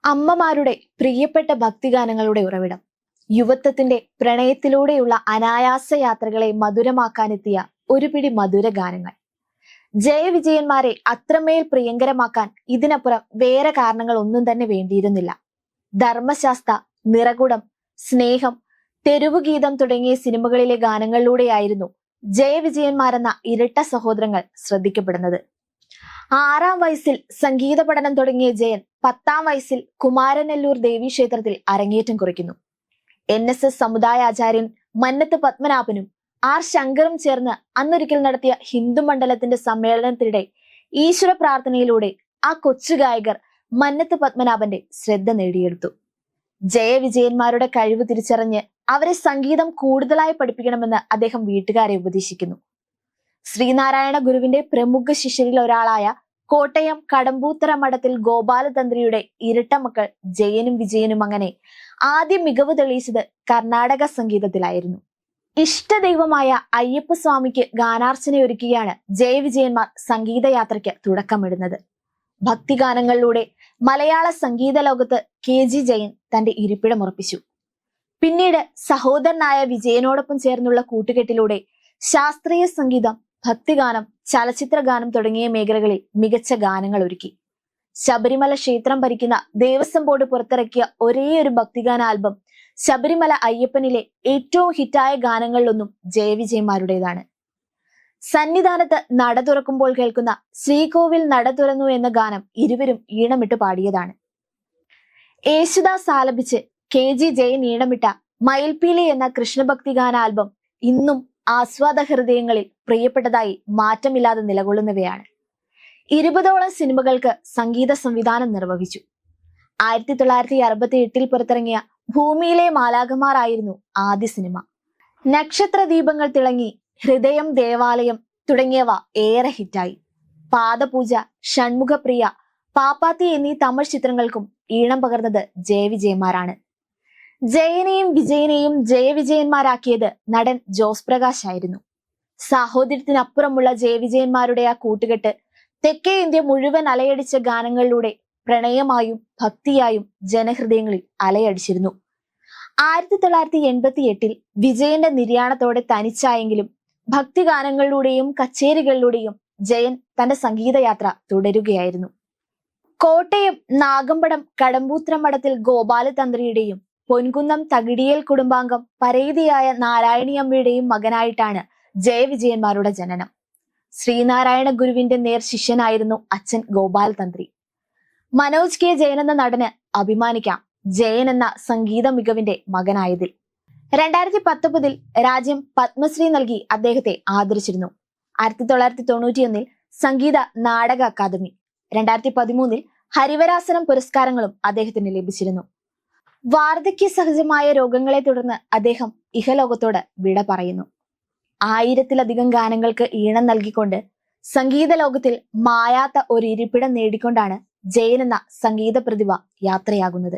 അമ്മമാരുടെ പ്രിയപ്പെട്ട ഭക്തിഗാനങ്ങളുടെ ഉറവിടം. യുവത്വത്തിന്റെ പ്രണയത്തിലൂടെയുള്ള അനായാസ യാത്രകളെ മധുരമാക്കാനെത്തിയ ഒരു പിടി മധുര ഗാനങ്ങൾ. ജയവിജയന്മാരെ അത്രമേൽ പ്രിയങ്കരമാക്കാൻ ഇതിനപ്പുറം വേറെ കാരണങ്ങൾ ഒന്നും തന്നെ വേണ്ടിയിരുന്നില്ല. ധർമ്മശാസ്ത്ര, നിറകുടം, സ്നേഹം, തെരുവുഗീതം തുടങ്ങിയ സിനിമകളിലെ ഗാനങ്ങളിലൂടെയായിരുന്നു ജയവിജയന്മാരെന്ന ഇരട്ട സഹോദരങ്ങൾ ശ്രദ്ധിക്കപ്പെടുന്നത്. 6-ാം വയസ്സിൽ സംഗീത പഠനം തുടങ്ങിയ ജയൻ 10-ാം വയസ്സിൽ കുമാരനെല്ലൂർ ദേവീക്ഷേത്രത്തിൽ അരങ്ങേറ്റം കുറിക്കുന്നു. NSS സമുദായാചാര്യൻ മന്നത്ത് പത്മനാഭനും ആർ ശങ്കറും ചേർന്ന് അന്നൊരിക്കൽ നടത്തിയ ഹിന്ദു മണ്ഡലത്തിന്റെ സമ്മേളനത്തിനിടെ ഈശ്വര പ്രാർത്ഥനയിലൂടെ ആ കൊച്ചു ഗായകർ മന്നത്ത് പത്മനാഭന്റെ ശ്രദ്ധ നേടിയെടുത്തു. ജയവിജയന്മാരുടെ കഴിവ് തിരിച്ചറിഞ്ഞ് അവരെ സംഗീതം കൂടുതലായി പഠിപ്പിക്കണമെന്ന് അദ്ദേഹം വീട്ടുകാരെ ഉപദേശിക്കുന്നു. ശ്രീനാരായണ ഗുരുവിന്റെ പ്രമുഖ ശിഷ്യരിൽ ഒരാളായ കോട്ടയം കടമ്പൂത്തറ മഠത്തിൽ ഗോപാലതന്ത്രിയുടെ ഇരട്ട മക്കൾ ജയനും വിജയനും അങ്ങനെ ആദ്യം മികവ് തെളിയിച്ചത് കർണാടക സംഗീതത്തിലായിരുന്നു. ഇഷ്ടദൈവമായ അയ്യപ്പസ്വാമിക്ക് ഗാനാർച്ചനയൊരുക്കിയാണ് ജയവിജയന്മാർ സംഗീതയാത്രയ്ക്ക് തുടക്കമിടുന്നത്. ഭക്തിഗാനങ്ങളിലൂടെ മലയാള സംഗീത ലോകത്ത് KG ജയൻ തന്റെ ഇരിപ്പിടം ഉറപ്പിച്ചു. പിന്നീട് സഹോദരനായ വിജയനോടൊപ്പം ചേർന്നുള്ള കൂട്ടുകെട്ടിലൂടെ ശാസ്ത്രീയ സംഗീതം, ഭക്തിഗാനം, ചലച്ചിത്ര ഗാനം തുടങ്ങിയ മേഖലകളിൽ മികച്ച ഗാനങ്ങൾ ഒരുക്കി. ശബരിമല ക്ഷേത്രം ഭരിക്കുന്ന ദേവസ്വം ബോർഡ് പുറത്തിറക്കിയ ഒരേയൊരു ഭക്തിഗാന ആൽബം ശബരിമല അയ്യപ്പനിലെ ഏറ്റവും ഹിറ്റായ ഗാനങ്ങളിലൊന്നും ജയവിജയന്മാരുടേതാണ്. സന്നിധാനത്ത് നട തുറക്കുമ്പോൾ കേൾക്കുന്ന ശ്രീകോവിൽ നട തുറന്നു എന്ന ഗാനം ഇരുവരും ഈണമിട്ട് പാടിയതാണ്. യേശുദാസ് ആലപിച്ച് KG ജയൻ ഈണമിട്ട മയിൽപീലി എന്ന കൃഷ്ണഭക്തി ഗാന ആൽബം ഇന്നും ആസ്വാദ ഹൃദയങ്ങളിൽ പ്രിയപ്പെട്ടതായി മാറ്റമില്ലാതെ നിലകൊള്ളുന്നവയാണ്. 20ഓളം സിനിമകൾക്ക് സംഗീത സംവിധാനം നിർവഹിച്ചു. 1968 പുറത്തിറങ്ങിയ ഭൂമിയിലെ മാലാഖമാർ ആയിരുന്നു ആദ്യ സിനിമ. നക്ഷത്ര ദീപങ്ങൾ തിളങ്ങി, ഹൃദയം, ദേവാലയം തുടങ്ങിയവ ഏറെ ഹിറ്റായി. പാദപൂജ, ഷൺമുഖപ്രിയ, പാപ്പാത്തി എന്നീ തമിഴ് ചിത്രങ്ങൾക്കും ഈണം പകർന്നത് ജയവിജയന്മാരാണ്. ജയനെയും വിജയനെയും ജയവിജയന്മാരാക്കിയത് നടൻ ജോസ് പ്രകാശ് ആയിരുന്നു. സാഹോദര്യത്തിനപ്പുറമുള്ള ജയവിജയന്മാരുടെ ആ കൂട്ടുകെട്ട് തെക്കേ ഇന്ത്യ മുഴുവൻ അലയടിച്ച ഗാനങ്ങളിലൂടെ പ്രണയമായും ഭക്തിയായും ജനഹൃദയങ്ങളിൽ അലയടിച്ചിരുന്നു. 1988 വിജയന്റെ നിര്യാണത്തോടെ തനിച്ചായെങ്കിലും ഭക്തിഗാനങ്ങളിലൂടെയും കച്ചേരികളിലൂടെയും ജയൻ തന്റെ സംഗീതയാത്ര തുടരുകയായിരുന്നു. കോട്ടയം നാഗമ്പടം കടമ്പൂത്തറ മഠത്തിൽ ഗോപാലതന്ത്രിയുടെയും പൊൻകുന്നം തകിടിയേൽ കുടുംബാംഗം പരേതിയായ നാരായണിയമ്മയുടെയും മകനായിട്ടാണ് ജയവിജയന്മാരുടെ ജനനം. ശ്രീനാരായണ ഗുരുവിന്റെ നേർ ശിഷ്യനായിരുന്നു അച്ഛൻ ഗോപാലതന്ത്രി. മനോജ് K ജയൻ എന്ന നടന് അഭിമാനിക്കാം ജയൻ എന്ന സംഗീത മികവിന്റെ മകനായതിൽ. 2019 രാജ്യം പത്മശ്രീ നൽകി അദ്ദേഹത്തെ ആദരിച്ചിരുന്നു. 1991 സംഗീത നാടക അക്കാദമി, 2013 ഹരിവരാസനം പുരസ്കാരങ്ങളും അദ്ദേഹത്തിന് ലഭിച്ചിരുന്നു. വാർദ്ധക്യ സഹജമായ രോഗങ്ങളെ തുടർന്ന് അദ്ദേഹം ഇഹലോകത്തോട് വിട പറയുന്നു. 1000-ലധികം ഗാനങ്ങൾക്ക് ഈണം നൽകിക്കൊണ്ട് സംഗീത ലോകത്തിൽ മായാത്ത ഒരു ഇരിപ്പിടം നേടിക്കൊണ്ടാണ് ജയൻ എന്ന സംഗീത പ്രതിഭ യാത്രയാകുന്നത്.